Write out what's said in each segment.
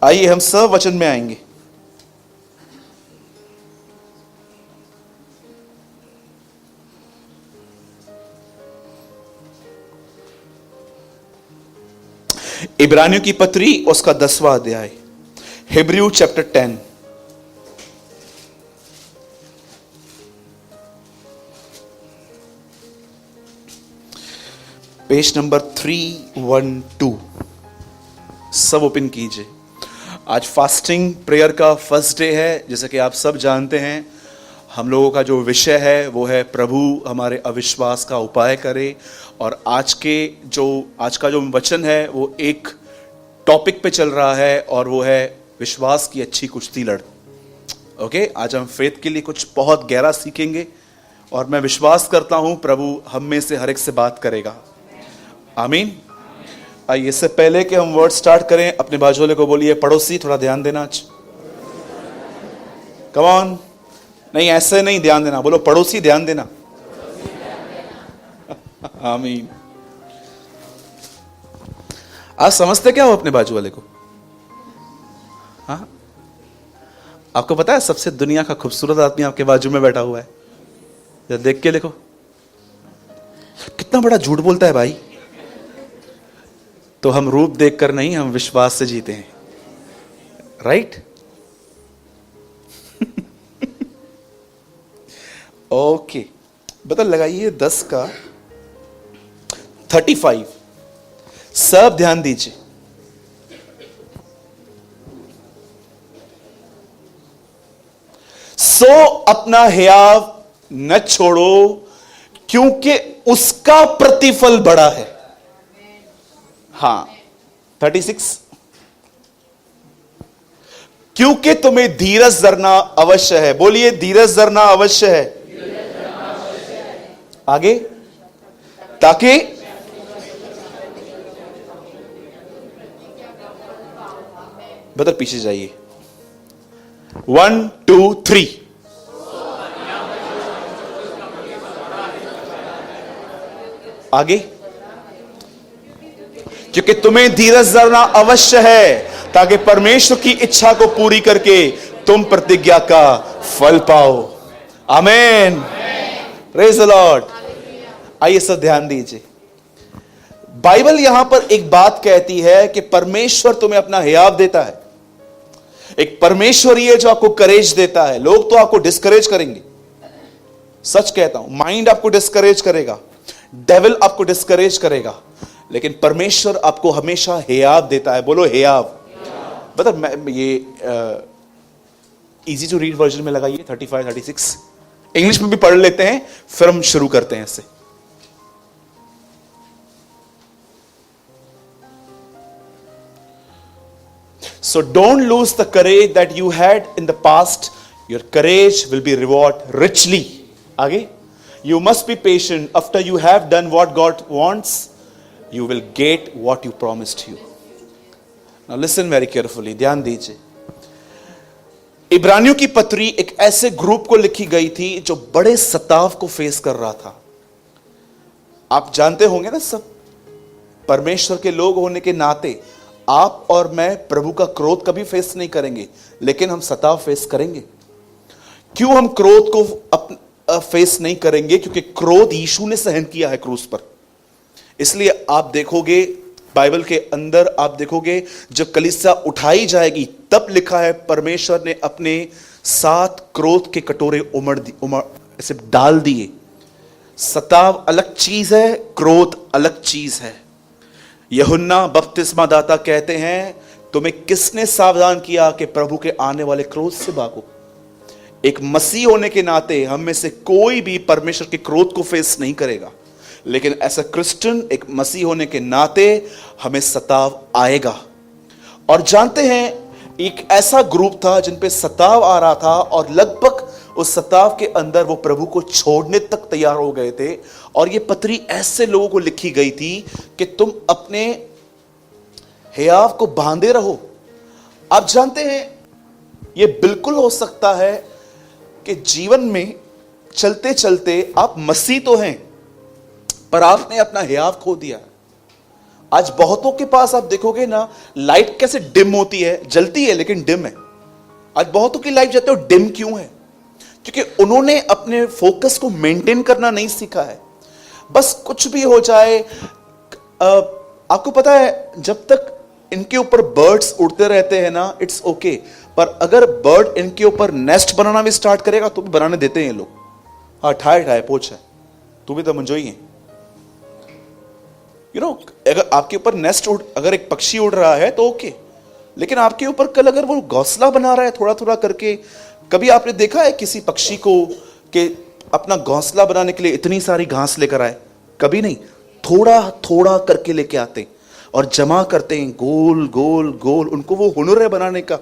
आइए हम सब वचन में आएंगे। इब्रानियों की पत्री उसका 10वां अध्याय, हिब्रू चैप्टर 10। पेज नंबर 312, सब ओपन कीजिए। आज फास्टिंग प्रेयर का फर्स्ट डे है। जैसे कि आप सब जानते हैं, हम लोगों का जो विषय है वो है प्रभु हमारे अविश्वास का उपाय करे। और आज का जो वचन है वो एक टॉपिक पे चल रहा है और वो है विश्वास की अच्छी कुश्ती लड़। ओके, आज हम फेथ के लिए कुछ बहुत गहरा सीखेंगे और मैं विश्वास करता हूं प्रभु हम में से हर एक से बात करेगा। आमीन। आइए, इससे पहले कि हम वर्ड स्टार्ट करें, अपने बाजू वाले को बोलिए पड़ोसी थोड़ा ध्यान देना आज। कम ऑन, नहीं ऐसे नहीं ध्यान देना, बोलो पड़ोसी ध्यान देना। आमीन। आज समझते क्या हो अपने बाजू वाले को? हाँ, आपको पता है सबसे दुनिया का खूबसूरत आदमी आपके बाजू में बैठा हुआ है। जरा देख के देखो, कितना बड़ा झूठ बोलता है भाई। तो हम रूप देखकर नहीं, हम विश्वास से जीते हैं, राइट? ओके, बदल लगाइए 10 का 35। सब ध्यान दीजिए। सो अपना हियाव न छोड़ो, क्योंकि उसका प्रतिफल बड़ा है। हाँ, 36। क्योंकि तुम्हें धीरज धरना अवश्य है। बोलिए धीरज धरना अवश्य है। आगे, ताकि बदल पीछे जाइए। 1 2 3। आगे, क्योंकि तुम्हें धीरज धरना अवश्य है ताकि परमेश्वर की इच्छा को पूरी करके तुम प्रतिज्ञा का फल पाओ। आमीन। Praise the Lord. आइए सब ध्यान दीजिए। बाइबल यहां पर एक बात कहती है कि परमेश्वर तुम्हें अपना हियाव देता है। एक परमेश्वर ही है जो आपको करेज देता है। लोग तो आपको डिस्करेज करेंगे, सच कहता हूं। माइंड आपको डिस्करेज करेगा, डेविल आपको डिस्करेज करेगा, लेकिन परमेश्वर आपको हमेशा हियाव देता है। बोलो हियाव। मतलब मैं ये इजी टू रीड वर्जन में लगाइए 35 36। इंग्लिश में भी पढ़ लेते हैं, फिर हम शुरू करते हैं इससे। So don't lose the courage that you had in the past. Your courage will be rewarded richly. आगे, you must be patient. After you have done what God wants, you will get what you promised you. Now listen very carefully. ध्यान दीजिए। इब्रानियों की पत्री एक ऐसे group को लिखी गई थी जो बड़े सताव को फेस कर रहा था। आप जानते होंगे ना, सब परमेश्वर के लोग होने के नाते आप और मैं प्रभु का क्रोध कभी फेस नहीं करेंगे, लेकिन हम सताव फेस करेंगे। क्यों हम क्रोध को फेस नहीं करेंगे? क्योंकि क्रोध यीशु ने सहन किया है क्रूस पर। इसलिए आप देखोगे बाइबल के अंदर, आप देखोगे जब कलीसिया उठाई जाएगी तब लिखा है परमेश्वर ने अपने 7 क्रोध के कटोरे उमड़ ऐसे डाल दिए। सताव अलग चीज है, क्रोध अलग चीज है। यूहन्ना बपतिस्मा दाता कहते हैं, तुम्हें किसने सावधान किया कि प्रभु के आने वाले क्रोध से भागो? एक मसीह होने के नाते हम में से कोई भी परमेश्वर के क्रोध को फेस नहीं करेगा, लेकिन ऐसा क्रिश्चियन एक मसीह होने के नाते हमें सताव आएगा। और जानते हैं, एक ऐसा ग्रुप था जिन पे सताव आ रहा था और लगभग उस सताव के अंदर वो प्रभु को छोड़ने तक तैयार हो गए थे। और ये पत्री ऐसे लोगों को लिखी गई थी कि तुम अपने हियाव को बांधे रहो। आप जानते हैं, ये बिल्कुल हो सकता है कि जीवन में चलते चलते आप मसीह तो हैं, पर आपने अपना हियाव खो दिया। आज बहुतों के पास आप देखोगे ना, लाइट कैसे डिम होती है, जलती है लेकिन डिम है। आज बहुतों की लाइफ जाते हो डिम क्यों है? क्योंकि उन्होंने अपने फोकस को मेंटेन करना नहीं सीखा है। बस कुछ भी हो जाए, आपको पता है जब तक इनके ऊपर बर्ड्स उड़ते रहते हैं ना, इट्स ओके, पर अगर बर्ड इनके ऊपर नेस्ट बनाना भी स्टार्ट करेगा तो भी बनाने देते हैं ये लोग। हाँ, ठाए ठाए पोछ है, तू भी तो मंजो ही है। अगर आपके ऊपर नेस्ट अगर एक पक्षी उड़ रहा है तो ओके, लेकिन आपके ऊपर कल अगर वो घोंसला बना रहा है थोड़ा थोड़ा करके, कभी आपने देखा है किसी पक्षी को कि अपना घोंसला बनाने के लिए इतनी सारी घास लेकर आए? कभी नहीं। थोड़ा थोड़ा करके लेके आते हैं और जमा करते हैं, गोल गोल गोल। उनको वो हुनर है बनाने का।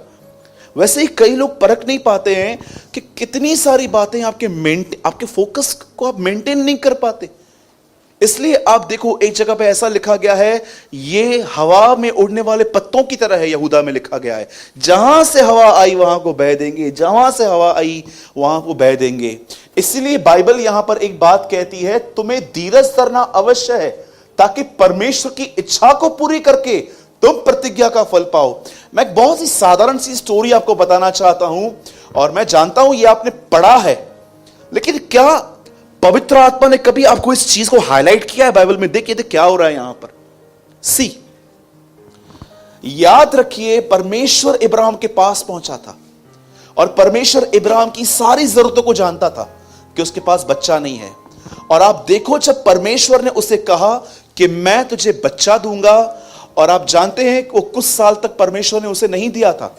वैसे ही कई लोग परख नहीं पाते हैं कि कितनी सारी बातें आपके फोकस को आप मेंटेन नहीं कर पाते। इसलिए आप देखो एक जगह पे ऐसा लिखा गया है, ये हवा में उड़ने वाले पत्तों की तरह है। यहूदा में लिखा गया है, जहां से हवा आई वहां को बह देंगे, जहां से हवा आई वहां को बह देंगे। इसलिए बाइबल यहां पर एक बात कहती है, तुम्हें धीरज धरना अवश्य है ताकि परमेश्वर की इच्छा को पूरी करके तुम प्रतिज्ञा का फल पाओ। मैं एक बहुत ही साधारण सी स्टोरी आपको बताना चाहता हूं, और मैं जानता हूं ये आपने पढ़ा है, लेकिन क्या पवित्र आत्मा ने कभी आपको इस चीज को हाईलाइट किया है बाइबल में? देखिए क्या हो रहा है यहां पर। सी, याद रखिए, परमेश्वर इब्राहिम के पास पहुंचा था और परमेश्वर इब्राहिम की सारी जरूरतों को जानता था कि उसके पास बच्चा नहीं है। और आप देखो, जब परमेश्वर ने उसे कहा कि मैं तुझे बच्चा दूंगा, और आप जानते हैं कि वो कुछ साल तक परमेश्वर ने उसे नहीं दिया था।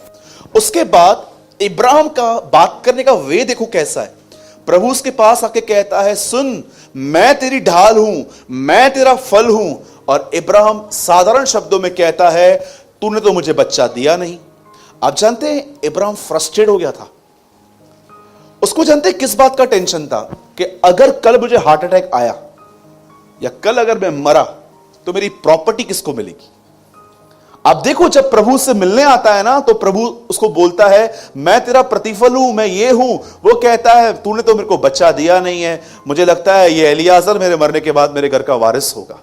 उसके बाद इब्राहिम का बात करने का वे देखो कैसा है। प्रभु उसके पास आके कहता है, सुन, मैं तेरी ढाल हूं, मैं तेरा फल हूं। और इब्राहिम साधारण शब्दों में कहता है, तूने तो मुझे बच्चा दिया नहीं। आप जानते हैं इब्राहिम फ्रस्ट्रेट हो गया था। उसको जानते हैं किस बात का टेंशन था? कि अगर कल मुझे हार्ट अटैक आया या कल अगर मैं मरा तो मेरी प्रॉपर्टी किसको मिलेगी? आप देखो, जब प्रभु से मिलने आता है ना, तो प्रभु उसको बोलता है, मैं तेरा प्रतिफल हूं, मैं ये हूं। वो कहता है, तूने तो मेरे को बच्चा दिया नहीं है, मुझे लगता है ये एलियाजर मेरे मरने के बाद मेरे घर का वारिस होगा।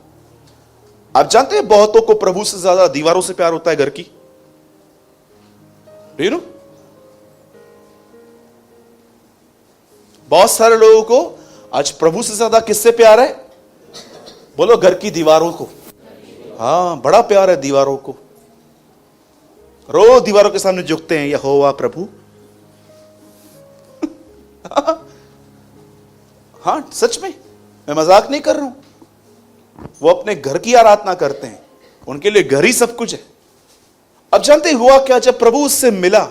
आप जानते हैं बहुतों को प्रभु से ज्यादा दीवारों से प्यार होता है, घर की। Do you know? बहुत सारे लोगों को आज प्रभु से ज्यादा किससे प्यार है? बोलो, घर की दीवारों को। हाँ, बड़ा प्यार है दीवारों को। रोज दीवारों के सामने झुकते हैं, यहोवा प्रभु। हाँ, सच में, मैं मजाक नहीं कर रहा हूं। वो अपने घर की आराधना करते हैं, उनके लिए घर ही सब कुछ है। अब जानते हुआ क्या, जब प्रभु उससे मिला,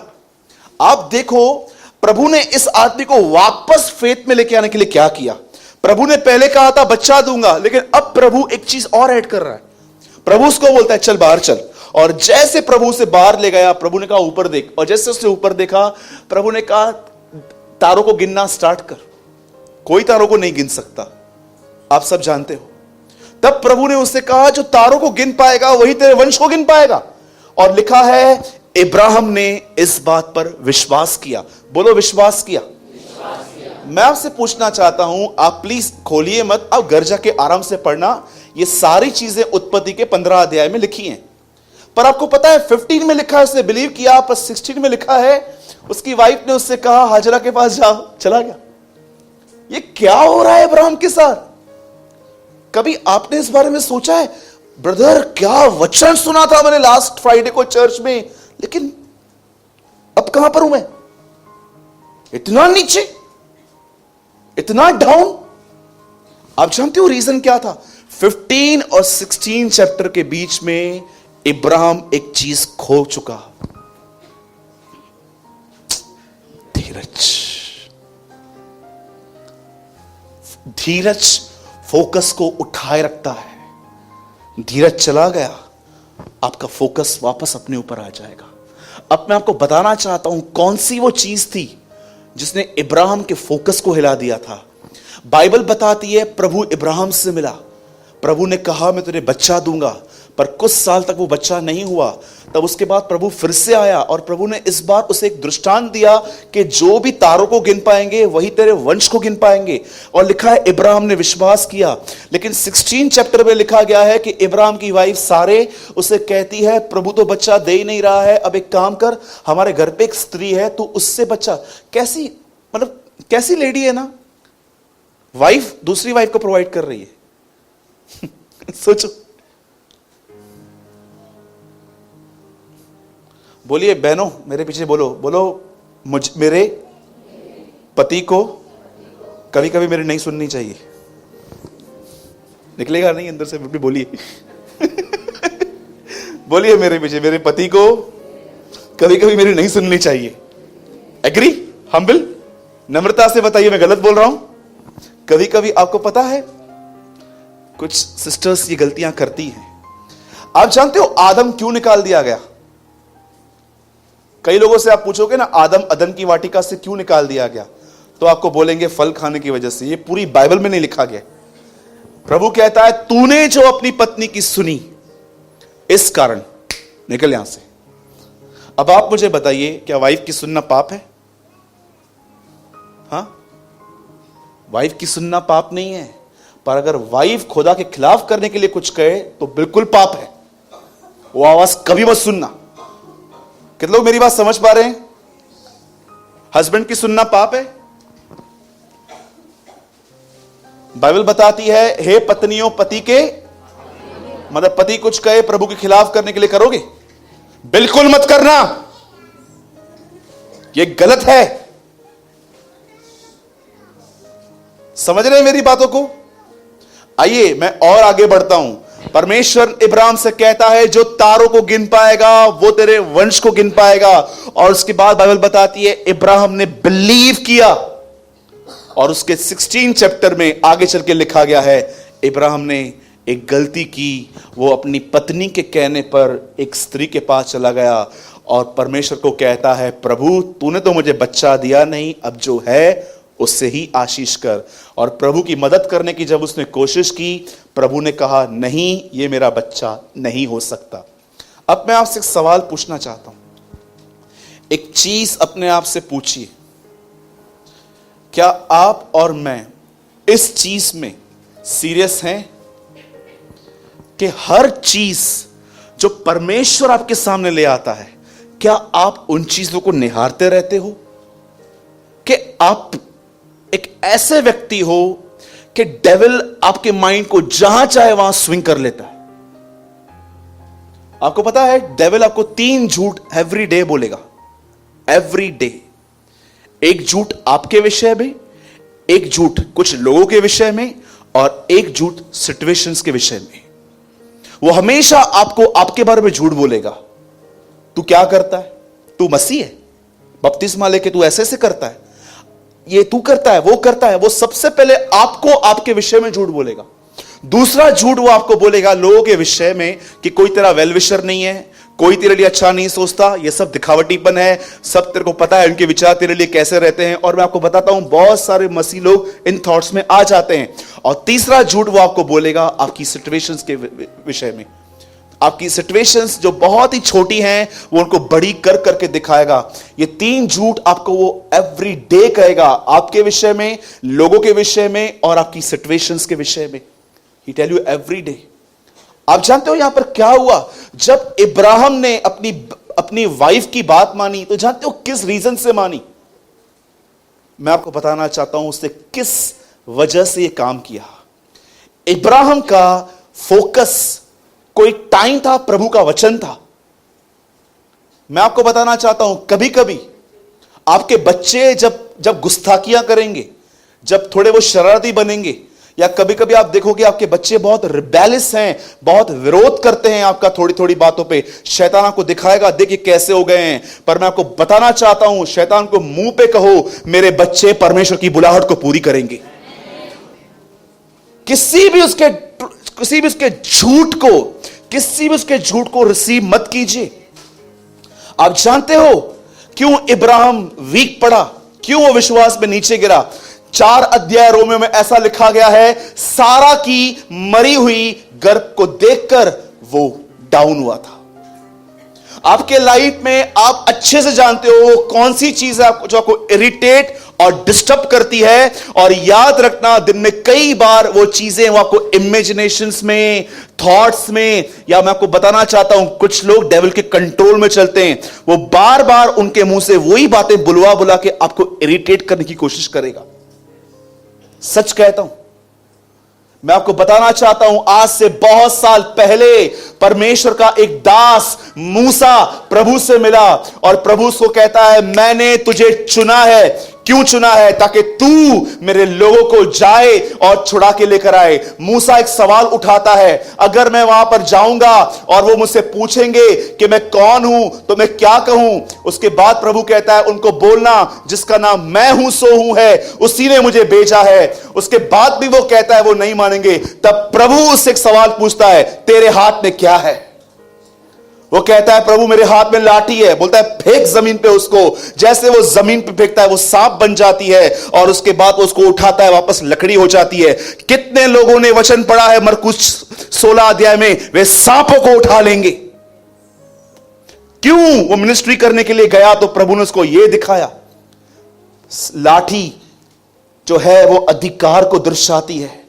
आप देखो प्रभु ने इस आदमी को वापस फेथ में लेके आने के लिए क्या किया। प्रभु ने पहले कहा था बच्चा दूंगा, लेकिन अब प्रभु एक चीज और ऐड कर रहा है। प्रभु उसको बोलता है, चल बाहर चल। और जैसे प्रभु उसे बाहर ले गया, प्रभु ने कहा ऊपर देख। और जैसे उसने ऊपर देखा, प्रभु ने कहा तारों को गिनना स्टार्ट कर। कोई तारों को नहीं गिन सकता, आप सब जानते हो। तब प्रभु ने उससे कहा, जो तारों को गिन पाएगा वही तेरे वंश को गिन पाएगा। और लिखा है, इब्राहिम ने इस बात पर विश्वास किया। बोलो, विश्वास किया। मैं आपसे पूछना चाहता हूं, आप प्लीज खोलिए मत, आप घर जाके आराम से पढ़ना। ये सारी चीजें उत्पत्ति के 15 अध्याय में लिखी हैं। पर आपको पता है 15 में लिखा है उसने बिलीव किया, पर 16 में लिखा है उसकी वाइफ ने उससे कहा हाजरा के पास जाओ, चला गया। ये क्या हो रहा है इब्राहिम के साथ? कभी आपने इस बारे में सोचा है? ब्रदर, क्या वचन सुना था मैंने लास्ट फ्राइडे को चर्च में, लेकिन अब कहां पर हूं मैं? इतना नीचे, इतना डाउन। आप जानते हो रीजन क्या था? 15 और 16 चैप्टर के बीच में इब्राहिम एक चीज खो चुका, धीरज। धीरज फोकस को उठाए रखता है। धीरज चला गया, आपका फोकस वापस अपने ऊपर आ जाएगा। अब मैं आपको बताना चाहता हूं कौन सी वो चीज थी जिसने इब्राहिम के फोकस को हिला दिया था। बाइबल बताती है, प्रभु इब्राहिम से मिला, प्रभु ने कहा मैं तुझे बच्चा दूंगा, पर कुछ साल तक वो बच्चा नहीं हुआ। तब उसके बाद प्रभु फिर से आया और प्रभु ने इस बार उसे एक दृष्टांत दिया कि जो भी तारों को गिन पाएंगे वही तेरे वंश को गिन पाएंगे। और लिखा है इब्राहिम ने विश्वास किया। लेकिन 16 चैप्टर में लिखा गया है कि इब्राहिम की वाइफ सारे उसे कहती है प्रभु तो बच्चा दे ही नहीं रहा है, अब एक काम कर, हमारे घर पे एक स्त्री है तो उससे बच्चा। कैसी मतलब कैसी लेडी है ना, वाइफ दूसरी वाइफ को प्रोवाइड कर रही है। सोचो, बोलिए बहनों, मेरे पीछे बोलो बोलो, मेरे पति को कभी कभी मेरी नहीं सुननी चाहिए। निकलेगा नहीं अंदर से, भी बोलिए। बोलिए मेरे पीछे, मेरे पति को कभी कभी मेरी नहीं सुननी चाहिए। एग्री? हम्बल, नम्रता से बताइए मैं गलत बोल रहा हूं? कभी कभी आपको पता है कुछ सिस्टर्स ये गलतियां करती हैं। आप जानते हो आदम क्यों निकाल दिया गया? कई लोगों से आप पूछोगे ना आदम अदन की वाटिका से क्यों निकाल दिया गया, तो आपको बोलेंगे फल खाने की वजह से। ये पूरी बाइबल में नहीं लिखा गया। प्रभु कहता है तूने जो अपनी पत्नी की सुनी इस कारण निकल यहां से। अब आप मुझे बताइए, क्या वाइफ की सुनना पाप है? हाँ, वाइफ की सुनना पाप नहीं है, पर अगर वाइफ खुदा के खिलाफ करने के लिए कुछ कहे तो बिल्कुल पाप है। वो आवाज कभी मत सुनना। कितने लोग मेरी बात समझ पा रहे हैं? हस्बैंड की सुनना पाप है। बाइबल बताती है हे पत्नियों पति के, मतलब पति कुछ कहे प्रभु के खिलाफ करने के लिए करोगे? बिल्कुल मत करना, यह गलत है। समझ रहे हैं मेरी बातों को? आइए मैं और आगे बढ़ता हूं। परमेश्वर इब्राहिम से कहता है जो तारों को गिन पाएगा वो तेरे वंश को गिन पाएगा। और उसके बाद बाइबल बताती है इब्राहिम ने बिलीव किया, और उसके 16 चैप्टर में आगे चल के लिखा गया है इब्राहिम ने एक गलती की। वो अपनी पत्नी के कहने पर एक स्त्री के पास चला गया और परमेश्वर को कहता है प्रभु तूने तो मुझे बच्चा दिया नहीं, अब जो है उससे ही आशीष कर। और प्रभु की मदद करने की जब उसने कोशिश की, प्रभु ने कहा नहीं, ये मेरा बच्चा नहीं हो सकता। अब मैं आपसे एक सवाल पूछना चाहता हूं। एक चीज अपने आप से पूछिए, क्या आप और मैं इस चीज में सीरियस हैं कि हर चीज जो परमेश्वर आपके सामने ले आता है, क्या आप उन चीजों को निहारते रहते हो? कि आप एक ऐसे व्यक्ति हो कि डेविल आपके माइंड को जहां चाहे वहां स्विंग कर लेता है? आपको पता है डेविल आपको 3 झूठ एवरी डे बोलेगा, एवरी डे। एक झूठ आपके विषय में, एक झूठ कुछ लोगों के विषय में, और एक झूठ सिचुएशंस के विषय में। वो हमेशा आपको आपके बारे में झूठ बोलेगा। तू क्या करता है? तू मसीह है, बपतिस्मा लेके तू ऐसे से करता है, ये तू करता है, वो करता है। वो सबसे पहले आपको आपके विषय में झूठ बोलेगा। दूसरा झूठ वो आपको बोलेगा लोगों के विषय में कि कोई तेरा वेल विशर नहीं है, कोई तेरे लिए अच्छा नहीं सोचता, ये सब दिखावटीपन है, सब तेरे को पता है उनके विचार तेरे लिए कैसे रहते हैं। और मैं आपको बताता हूं बहुत सारे मसीह लोग इन थॉट्स में आ जाते हैं। और तीसरा झूठ वो आपको बोलेगा आपकी सिचुएशंस के विषय में। आपकी सिचुएशंस जो बहुत ही छोटी हैं वो उनको बड़ी कर करके दिखाएगा। ये 3 झूठ आपको वो एवरी डे कहेगा, आपके विषय में, लोगों के विषय में, और आपकी सिचुएशंस के विषय में। He tell you every day. आप जानते हो यहां पर क्या हुआ? जब इब्राहिम ने अपनी वाइफ की बात मानी, तो जानते हो किस रीजन से मानी? मैं आपको बताना चाहता हूं उसने किस वजह से यह काम किया। इब्राहिम का फोकस कोई टाइम था, प्रभु का वचन था। मैं आपको बताना चाहता हूं कभी कभी आपके बच्चे जब गुस्ताखियां करेंगे, जब थोड़े वो शरारती बनेंगे, या कभी कभी आप देखोगे आपके बच्चे बहुत रिबेलियस हैं, बहुत विरोध करते हैं आपका थोड़ी थोड़ी बातों पे, शैतान आपको दिखाएगा देखिए कैसे हो गए हैं। पर मैं आपको बताना चाहता हूं शैतान को मुंह पे कहो मेरे बच्चे परमेश्वर की बुलाहट को पूरी करेंगे। किसी भी उसके झूठ को रिसीव मत कीजिए। आप जानते हो क्यों इब्राहिम वीक पड़ा, क्यों वो विश्वास में नीचे गिरा? 4 अध्याय रोमियो में ऐसा लिखा गया है, सारा की मरी हुई गर्भ को देखकर वो डाउन हुआ था। आपके लाइफ में आप अच्छे से जानते हो कौन सी चीज है जो आपको इरिटेट और डिस्टर्ब करती है। और याद रखना, दिन में कई बार वो चीजें वो आपको इमेजिनेशंस में, थॉट्स में, या मैं आपको बताना चाहता हूं कुछ लोग डेविल के कंट्रोल में चलते हैं। वो बार बार उनके मुंह से वही बातें बुलवा बुला के आपको इरिटेट करने की कोशिश करेगा। सच कहता हूं, मैं आपको बताना चाहता हूं, आज से बहुत साल पहले परमेश्वर का एक दास मूसा प्रभु से मिला और प्रभु उसको कहता है, मैंने तुझे चुना है। क्यों चुना है? ताकि तू मेरे लोगों को जाए और छुड़ा के लेकर आए। मूसा एक सवाल उठाता है, अगर मैं वहां पर जाऊंगा और वो मुझसे पूछेंगे कि मैं कौन हूं तो मैं क्या कहूं? उसके बाद प्रभु कहता है, उनको बोलना जिसका नाम मैं हूं सो हूं है, उसी ने मुझे भेजा है। उसके बाद भी वो कहता है वो नहीं मानेंगे। तब प्रभु उससे एक सवाल पूछता है, तेरे हाथ में क्या है? वो कहता है, प्रभु मेरे हाथ में लाठी है। बोलता है, फेंक जमीन पे उसको। जैसे वो जमीन पे फेंकता है वो सांप बन जाती है और उसके बाद उसको उठाता है, वापस लकड़ी हो जाती है। कितने लोगों ने वचन पढ़ा है मरकुस 16 अध्याय में, वे सांपों को उठा लेंगे। क्यों? वो मिनिस्ट्री करने के लिए गया तो प्रभु ने उसको यह दिखाया। लाठी जो है वो अधिकार को दर्शाती है।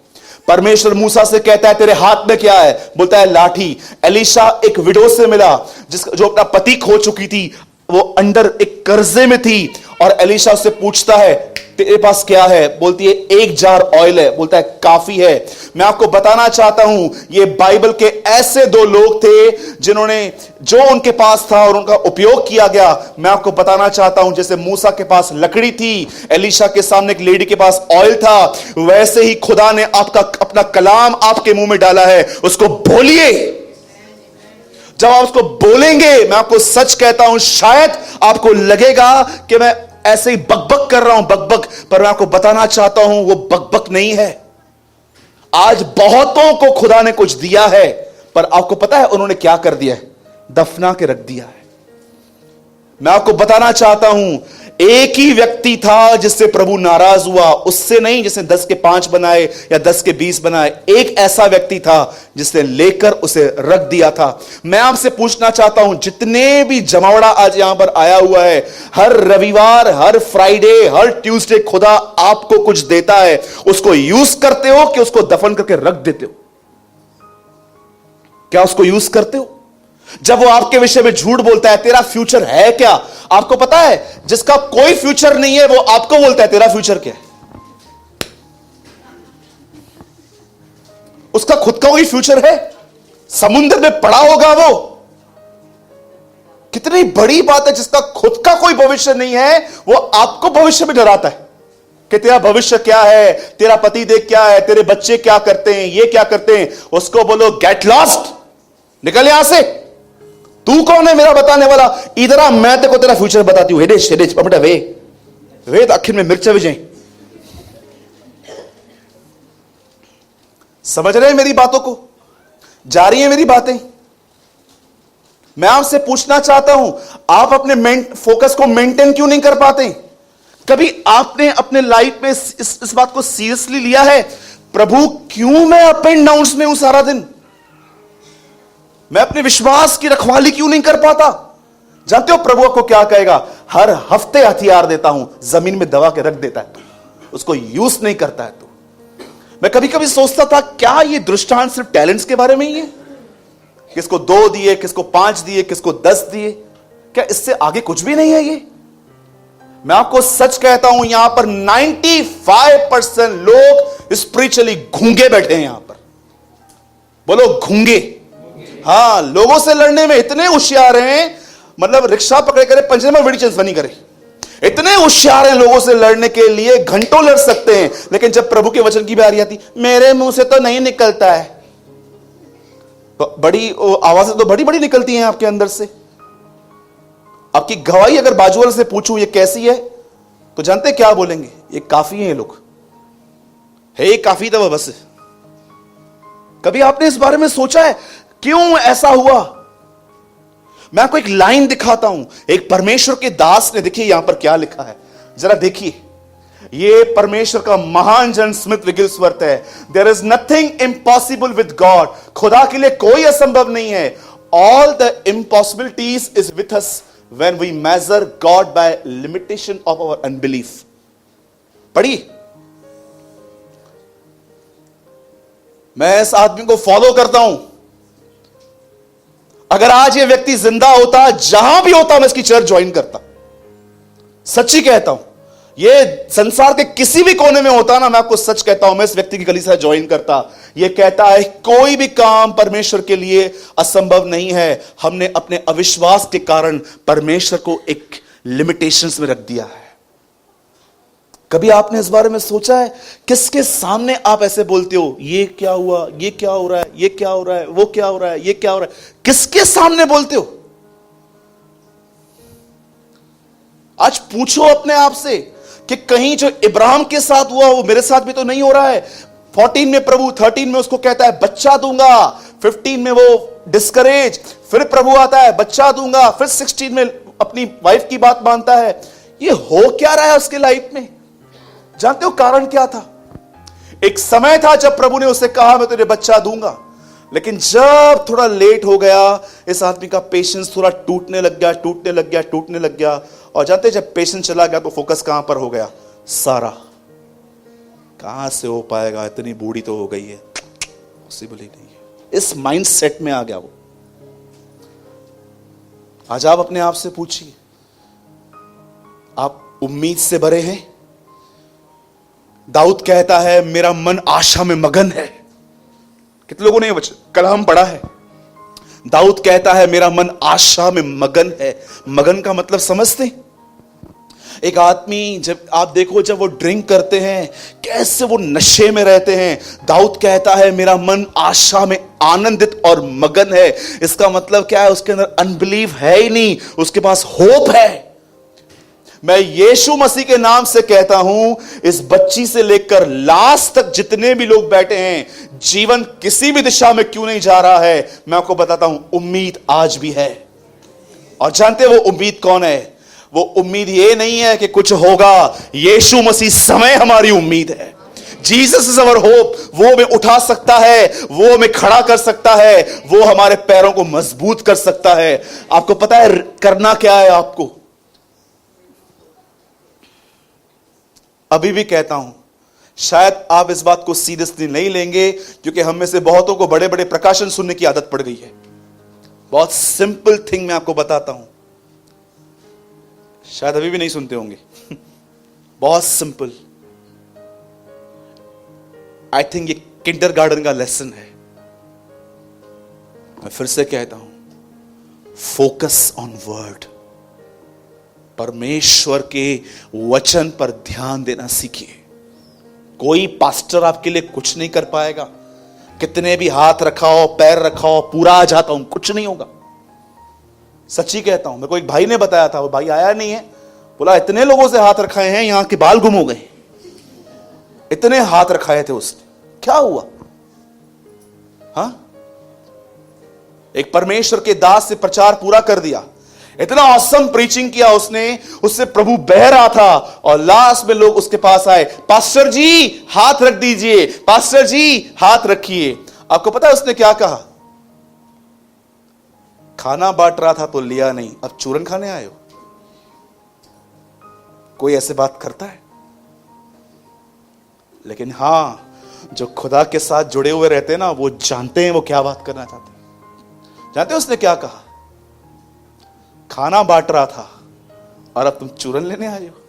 परमेश्वर मूसा से कहता है, तेरे हाथ में क्या है? बोलता है, लाठी। एलीशा एक विडो से मिला जो अपना पति खो चुकी थी, वो अंडर एक कर्जे में थी, और एलीशा उससे पूछता है, तेरे पास क्या है? बोलती है, 1 जार ऑयल है। बोलता है, काफी है। मैं आपको बताना चाहता हूं, ये बाइबल के ऐसे 2 लोग थे जिन्होंने जो उनके पास था और उनका उपयोग किया गया। मैं आपको बताना चाहता हूं, जैसे मूसा के पास लकड़ी थी, एलीशा के सामने एक लेडी के पास ऑयल था, वैसे ही खुदा ने आपका अपना कलाम आपके मुंह में डाला है। उसको बोलिए। जब आप उसको बोलेंगे, मैं आपको सच कहता हूं, शायद आपको लगेगा कि मैं ऐसे ही बकबक कर रहा हूं, बकबक, पर मैं आपको बताना चाहता हूं वो बकबक नहीं है। आज बहुतों को खुदा ने कुछ दिया है, पर आपको पता है उन्होंने क्या कर दिया है? दफना के रख दिया है। मैं आपको बताना चाहता हूं, एक ही व्यक्ति था जिससे प्रभु नाराज हुआ, उससे नहीं जिसने 10 के 5 बनाए या 10 के 20 बनाए। एक ऐसा व्यक्ति था जिसने लेकर उसे रख दिया था। मैं आपसे पूछना चाहता हूं, जितने भी जमावड़ा आज यहां पर आया हुआ है, हर रविवार, हर फ्राइडे, हर ट्यूसडे खुदा आपको कुछ देता है। उसको यूज करते हो कि उसको दफन करके रख देते हो? क्या उसको यूज करते हो? जब वो आपके विषय में झूठ बोलता है, तेरा फ्यूचर है क्या? आपको पता है, जिसका कोई फ्यूचर नहीं है वो आपको बोलता है तेरा फ्यूचर क्या है। उसका खुद का कोई फ्यूचर है? समुद्र में पड़ा होगा वो। कितनी बड़ी बात है, जिसका खुद का कोई भविष्य नहीं है वो आपको भविष्य में डराता है कि तेरा भविष्य क्या है, तेरा पति देख क्या है, तेरे बच्चे क्या करते हैं, ये क्या करते हैं। उसको बोलो, गेट लॉस्ट, निकल यहां से। तू कौन है मेरा बताने वाला? इधर आ, मैं तेरे को तेरा फ्यूचर बताती हूं। हेडेश हेडेश पपटा वे आखिर में मिर्च विजय। समझ रहे हैं मेरी बातों को? जा रही है मेरी बातें? मैं आपसे पूछना चाहता हूं, आप अपने फोकस को मेंटेन क्यों नहीं कर पाते? कभी आपने अपने लाइफ में इस बात को सीरियसली लिया है, प्रभु क्यों मैं अप एंड डाउन्स में हूं सारा दिन? मैं अपने विश्वास की रखवाली क्यों नहीं कर पाता? जानते हो प्रभु आपको क्या कहेगा? हर हफ्ते हथियार देता हूं, जमीन में दबा के रख देता है, तो उसको यूज नहीं करता है। तो मैं कभी कभी सोचता था, क्या ये दृष्टांत सिर्फ टैलेंट्स के बारे में ही है? किसको 2 दिए, किसको 5 दिए, किसको 10 दिए, क्या इससे आगे कुछ भी नहीं है? ये मैं आपको सच कहता हूं, यहां पर 95% लोग स्पिरिचुअली गूंगे बैठे हैं यहां पर। बोलो गूंगे। हाँ, लोगों से लड़ने में इतने होशियार हैं, मतलब रिक्शा पकड़े करे पंचर में बड़ी चीज बनी करे, इतने होशियार हैं लोगों से लड़ने के लिए, घंटों लड़ सकते हैं। लेकिन जब प्रभु के वचन की बारी आती, मेरे मुंह से तो नहीं निकलता है। तो बड़ी आवाजें तो बड़ी बड़ी निकलती हैं आपके अंदर से। आपकी गवाही अगर बाजू वाले से पूछूं ये कैसी है, तो जानते क्या बोलेंगे? ये काफी है, ये लोग है, ये काफी था बस। कभी आपने इस बारे में सोचा है क्यों ऐसा हुआ? मैं आपको एक लाइन दिखाता हूं, एक परमेश्वर के दास ने, देखिए यहां पर क्या लिखा है, जरा देखिए। ये परमेश्वर का महान जन स्मिथ विगिल्सवर्थ है। There is nothing impossible with God. खुदा के लिए कोई असंभव नहीं है। all the impossibilities is with us when we measure God by limitation of our unbelief. पढ़ी, मैं इस आदमी को फॉलो करता हूं। अगर आज ये व्यक्ति जिंदा होता, जहां भी होता, मैं इसकी चर्च ज्वाइन करता। सच्ची कहता हूं, ये संसार के किसी भी कोने में होता ना, मैं आपको सच कहता हूं, मैं इस व्यक्ति की कलीसिया ज्वाइन करता। ये कहता है कोई भी काम परमेश्वर के लिए असंभव नहीं है। हमने अपने अविश्वास के कारण परमेश्वर को एक लिमिटेशंस में रख दिया है। कभी आपने इस बारे में सोचा है, किसके सामने आप ऐसे बोलते हो, ये क्या हुआ, ये क्या हो रहा है, ये क्या हो रहा है, वो क्या हो रहा है, ये क्या हो रहा है, किसके सामने बोलते हो? आज पूछो अपने आप से कि कहीं जो इब्राहिम के साथ हुआ वो मेरे साथ भी तो नहीं हो रहा है। 14 में प्रभु, 13 में उसको कहता है बच्चा दूंगा, 15 में वो डिस्करेज, फिर प्रभु आता है बच्चा दूंगा, फिर 16 में अपनी वाइफ की बात मानता है। ये हो क्या रहा है उसके लाइफ में? जानते हो कारण क्या था? एक समय था जब प्रभु ने उसे कहा मैं तुझे बच्चा दूंगा, लेकिन जब थोड़ा लेट हो गया, इस आदमी का पेशेंस थोड़ा टूटने लग गया, टूटने लग गया, टूटने लग गया। और जानते जब पेशेंस चला गया तो फोकस कहां पर हो गया? सारा। कहां से हो पाएगा, इतनी बूढ़ी तो हो गई है, पॉसिबल ही नहीं है। इस माइंड सेट में आ गया वो। आज आप अपने आप से पूछिए, आप उम्मीद से भरे हैं? दाऊद कहता है मेरा मन आशा में मगन है। कितने लोगों ने ये कलाम पढ़ा है? दाऊद कहता है मेरा मन आशा में मगन है। मगन का मतलब समझते? एक आदमी, जब आप देखो जब वो ड्रिंक करते हैं कैसे वो नशे में रहते हैं। दाऊद कहता है मेरा मन आशा में आनंदित और मगन है। इसका मतलब क्या है? उसके अंदर अनबिलीव है ही नहीं, उसके पास होप है। मैं यीशु मसीह के नाम से कहता हूं, इस बच्ची से लेकर लास्ट तक जितने भी लोग बैठे हैं, जीवन किसी भी दिशा में क्यों नहीं जा रहा है, मैं आपको बताता हूं, उम्मीद आज भी है। और जानते वो उम्मीद कौन है? वो उम्मीद ये नहीं है कि कुछ होगा, यीशु मसीह समय हमारी उम्मीद है। Jesus is our hope. वो हमें उठा सकता है, वो हमें खड़ा कर सकता है, वो हमारे पैरों को मजबूत कर सकता है। आपको पता है करना क्या है आपको? अभी भी कहता हूं, शायद आप इस बात को सीरियसली नहीं लेंगे, क्योंकि हम में से बहुतों को बड़े बड़े प्रकाशन सुनने की आदत पड़ गई है। बहुत सिंपल थिंग मैं आपको बताता हूं, शायद अभी भी नहीं सुनते होंगे। बहुत सिंपल। आई थिंक ये किंडरगार्टन का लेसन है। मैं फिर से कहता हूं, फोकस ऑन वर्ड। परमेश्वर के वचन पर ध्यान देना सीखिए। कोई पास्टर आपके लिए कुछ नहीं कर पाएगा। कितने भी हाथ रखाओ, पैर रखाओ, पूरा आ जाता हूं, कुछ नहीं होगा। सच्ची कहता हूं। मेरे को एक भाई ने बताया था, वो भाई आया नहीं है, बोला इतने लोगों से हाथ रखाए हैं, यहां के बाल गुम हो गए। इतने हाथ रखाए थे उसने, क्या हुआ? हां, एक परमेश्वर के दास से प्रचार पूरा कर दिया, इतना ऑसम प्रीचिंग किया उसने, उससे प्रभु बह रहा था। और लास्ट में लोग उसके पास आए, पास्टर जी हाथ रख दीजिए, पास्टर जी हाथ रखिए। आपको पता है उसने क्या कहा? खाना बांट रहा था तो लिया नहीं, अब चूरन खाने आए हो? कोई ऐसे बात करता है? लेकिन हां, जो खुदा के साथ जुड़े हुए रहते हैं ना, वो जानते हैं वो क्या बात करना चाहते हैं। जानते हैं उसने क्या कहा? खाना बांट रहा था और अब तुम चूरन लेने आए हो।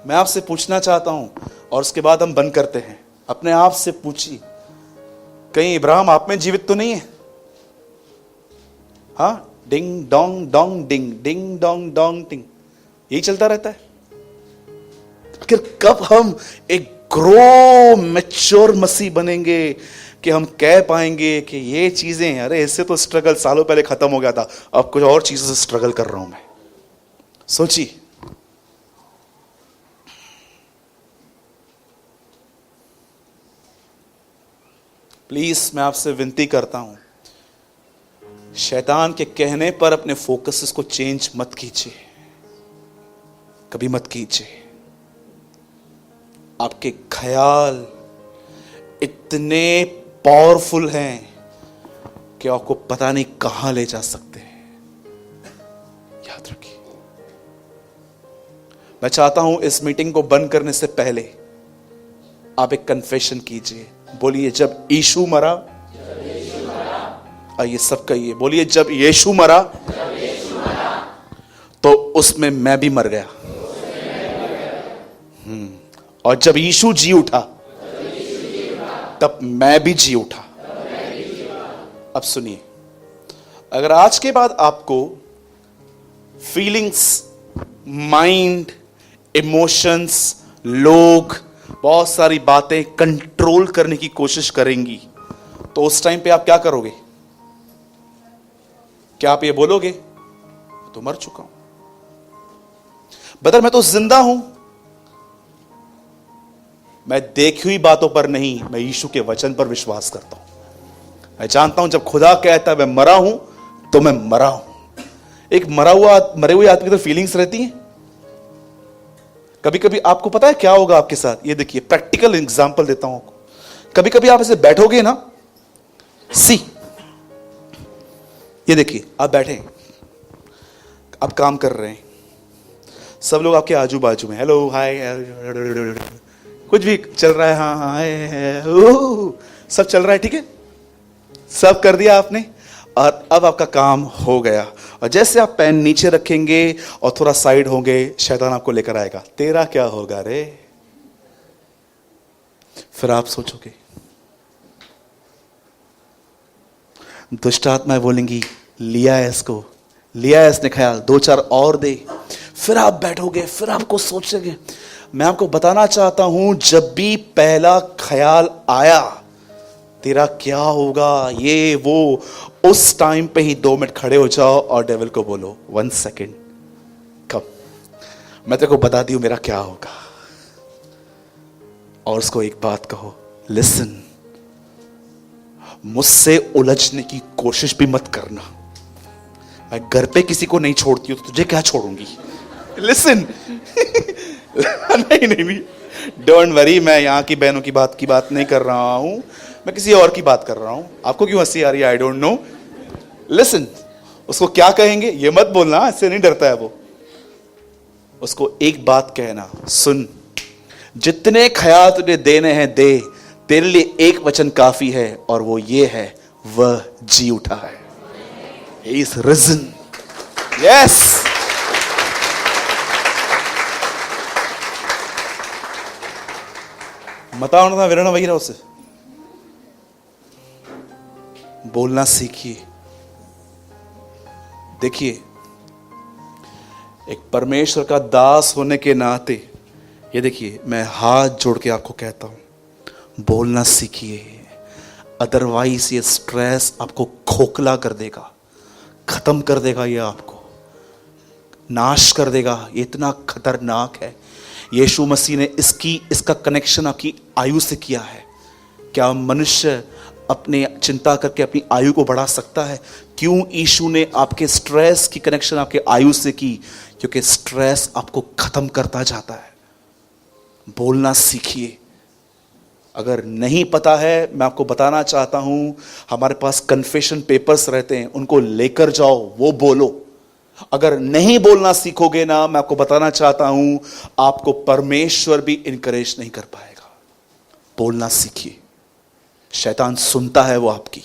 मैं आपसे पूछना चाहता हूं, और उसके बाद हम बंद करते हैं। अपने आप से पूछिए, कहीं इब्राहिम आप में जीवित तो नहीं है? हां, ding dong dong ding, ding dong dong ding, यही चलता रहता है। आखिर कब हम एक ग्रो मैच्योर मसीह बनेंगे कि हम कह पाएंगे कि ये चीजें, अरे इससे तो स्ट्रगल सालों पहले खत्म हो गया था, अब कुछ और चीजों से स्ट्रगल कर रहा हूं मैं। सोचिए, प्लीज मैं आपसे विनती करता हूं, शैतान के कहने पर अपने फोकस को चेंज मत कीजिए, कभी मत कीजिए। आपके ख्याल इतने पावरफुल हैं, कि आपको पता नहीं कहां ले जा सकते हैं। याद रखिए। मैं चाहता हूं इस मीटिंग को बंद करने से पहले आप एक कन्फेशन कीजिए। बोलिए, जब यीशु मरा, आइए सब कहिए, बोलिए, जब यीशु मरा तो उसमें मैं भी मर गया। और जब यीशु जी उठा तब मैं भी जी उठा। अब सुनिए, अगर आज के बाद आपको फीलिंग्स, माइंड, इमोशंस, लोग, बहुत सारी बातें कंट्रोल करने की कोशिश करेंगी, तो उस टाइम पे आप क्या करोगे? क्या आप ये बोलोगे, तो मर चुका हूं, बदर मैं तो जिंदा हूं। मैं देखी हुई बातों पर नहीं, मैं यीशु के वचन पर विश्वास करता हूं। मैं जानता हूं जब खुदा कहता है मैं मरा हूं, तो मैं मरा हूं। एक मरे हुए आदमी की तो फीलिंग्स रहती हैं। कभी कभी आपको पता है क्या होगा आपके साथ? ये देखिए, प्रैक्टिकल एग्जांपल देता हूं आपको। कभी कभी आप ऐसे बैठोगे ना, ये देखिए, आप बैठे हैं, आप काम कर रहे हैं, सब लोग आपके आजू बाजू में हेलो हाय कुछ भी चल रहा है, हाँ हाँ सब चल रहा है, ठीक है, सब कर दिया आपने, और अब आपका काम हो गया। और जैसे आप पेन नीचे रखेंगे और थोड़ा साइड होंगे, शैतान आपको लेकर आएगा, तेरा क्या होगा रे? फिर आप सोचोगे, दुष्ट आत्माएं बोलेंगी, लिया है इसको, लिया है इसने ख्याल, 2-4 और दे। फिर आप बैठोगे, फिर आपको सोचोगे। मैं आपको बताना चाहता हूं, जब भी पहला ख्याल आया तेरा क्या होगा, ये वो, उस टाइम पे ही 2 मिनट खड़े हो जाओ और डेविल को बोलो, 1 सेकेंड, कब मैं तेरे को बता दी हूं मेरा क्या होगा। और उसको एक बात कहो, लिसन, मुझसे उलझने की कोशिश भी मत करना। मैं घर पे किसी को नहीं छोड़ती हूं, तो तुझे क्या छोड़ूंगी? लिसन नहीं नहीं नहीं, डोंट वरी, मैं यहां की बहनों की बात नहीं कर रहा हूं, मैं किसी और की बात कर रहा हूं। आपको क्यों हंसी आ रही है, आई डोंट नो। लिसन, उसको क्या कहेंगे ये मत बोलना, इससे नहीं डरता है वो। उसको एक बात कहना, सुन, जितने ख्याल तुझे देने हैं दे, तेरे लिए एक वचन काफी है, और वो ये है, वह जी उठा है। He is risen. Yes. मताओ ना विरण वही रहो से बोलना सीखिए। देखिए, एक परमेश्वर का दास होने के नाते, ये देखिए, मैं हाथ जोड़ के आपको कहता हूं, बोलना सीखिए, अदरवाइज ये स्ट्रेस आपको खोखला कर देगा, खत्म कर देगा, ये आपको नाश कर देगा। ये इतना खतरनाक है। यीशु मसीह ने इसका कनेक्शन आपकी आयु से किया है। क्या मनुष्य अपने चिंता करके अपनी आयु को बढ़ा सकता है? क्यों यीशु ने आपके स्ट्रेस की कनेक्शन आपके आयु से की? क्योंकि स्ट्रेस आपको खत्म करता जाता है। बोलना सीखिए। अगर नहीं पता है, मैं आपको बताना चाहता हूं, हमारे पास कन्फेशन पेपर्स रहते हैं, उनको लेकर जाओ, वो बोलो। अगर नहीं बोलना सीखोगे ना, मैं आपको बताना चाहता हूं, आपको परमेश्वर भी इनकरेज नहीं कर पाएगा। बोलना सीखिए। शैतान सुनता है वो आपकी।